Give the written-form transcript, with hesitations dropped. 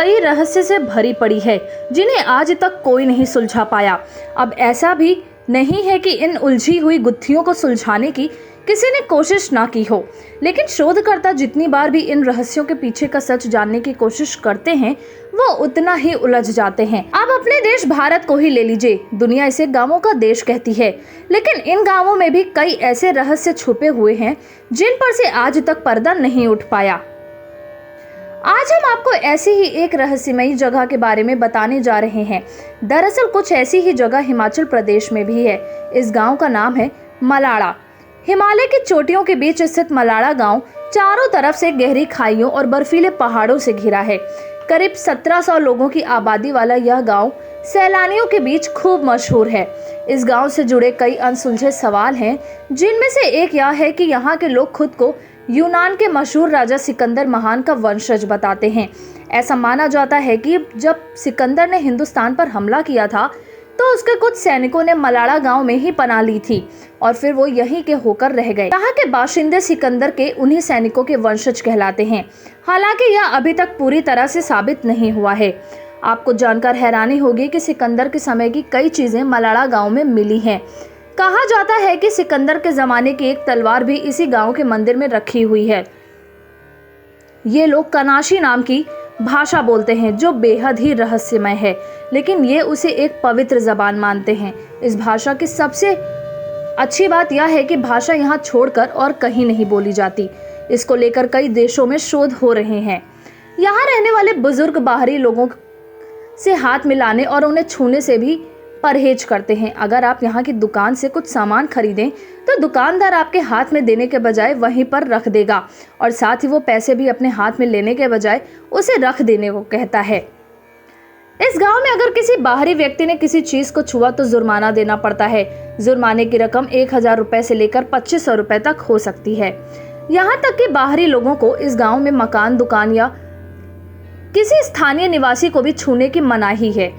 कई रहस्य से भरी पड़ी है जिन्हें आज तक कोई नहीं सुलझा पाया। अब ऐसा भी नहीं है कि इन उलझी हुई गुत्थियों को सुलझाने की किसी ने कोशिश ना की हो, लेकिन शोधकर्ता जितनी बार भी इन रहस्यों के पीछे का सच जानने की कोशिश करते हैं वो उतना ही उलझ जाते हैं। अब अपने देश भारत को ही ले लीजिए, दुनिया इसे गांवों का देश कहती है, लेकिन इन गांवों में भी कई ऐसे रहस्य छुपे हुए हैं जिन पर से आज तक पर्दा नहीं उठ पाया। आज हम आपको ऐसी ही एक रहस्यमयी जगह के बारे में बताने जा रहे हैं। दरअसल कुछ ऐसी ही जगह हिमाचल प्रदेश में भी है। इस गांव का नाम है मलाड़ा। हिमालय की चोटियों के बीच स्थित मलाड़ा गांव चारों तरफ से गहरी खाइयों और बर्फीले पहाड़ों से घिरा है। करीब 1700 लोगों की आबादी वाला यह गांव सैलानियों के बीच खूब मशहूर है। इस गांव से जुड़े कई अनसुलझे सवाल हैं, जिनमें से एक यह है कि यहाँ के लोग खुद को यूनान के मशहूर राजा सिकंदर महान का वंशज बताते हैं। ऐसा माना जाता है कि जब सिकंदर ने हिंदुस्तान पर हमला किया था तो उसके कुछ सैनिकों ने मलाड़ा गांव में ही पनाह ली थी और फिर वो यहीं के होकर रह गए। यहाँ के बाशिंदे सिकंदर के उन्हीं सैनिकों के वंशज कहलाते हैं। हालांकि यह अभी तक पूरी तरह से साबित नहीं हुआ है। आपको जानकर हैरानी होगी कि सिकंदर के समय की कई चीजें मलाड़ा गांव में मिली हैं। कहा जाता है कि सिकंदर के जमाने की एक तलवार भी इसी गांव के मंदिर में रखी हुई है। ये लोग कनाशी नाम की भाषा बोलते हैं जो बेहद ही रहस्यमय है, लेकिन ये उसे एक पवित्र जबान मानते हैं। इस भाषा की सबसे अच्छी बात यह है कि भाषा यहाँ छोड़कर और कहीं नहीं बोली जाती। इसको लेकर कई देशों में शोध हो रहे हैं। यहाँ रहने वाले बुजुर्ग बाहरी लोगों से हाथ मिलाने और उन्हें छूने से भी परहेज करते हैं। अगर आप यहाँ की दुकान से कुछ सामान खरीदें तो दुकानदार आपके हाथ में देने के बजाय वहीं पर रख देगा और साथ ही वो पैसे भी अपने हाथ में लेने के बजाय उसे रख देने को कहता है। इस गांव में अगर किसी बाहरी व्यक्ति ने किसी चीज को छुआ तो जुर्माना देना पड़ता है। जुर्माने की रकम 1000 रुपए से लेकर 2500 रुपए तक हो सकती है। यहाँ तक कि बाहरी लोगों को इस गाँव में मकान, दुकान या किसी स्थानीय निवासी को भी छूने की मनाही है।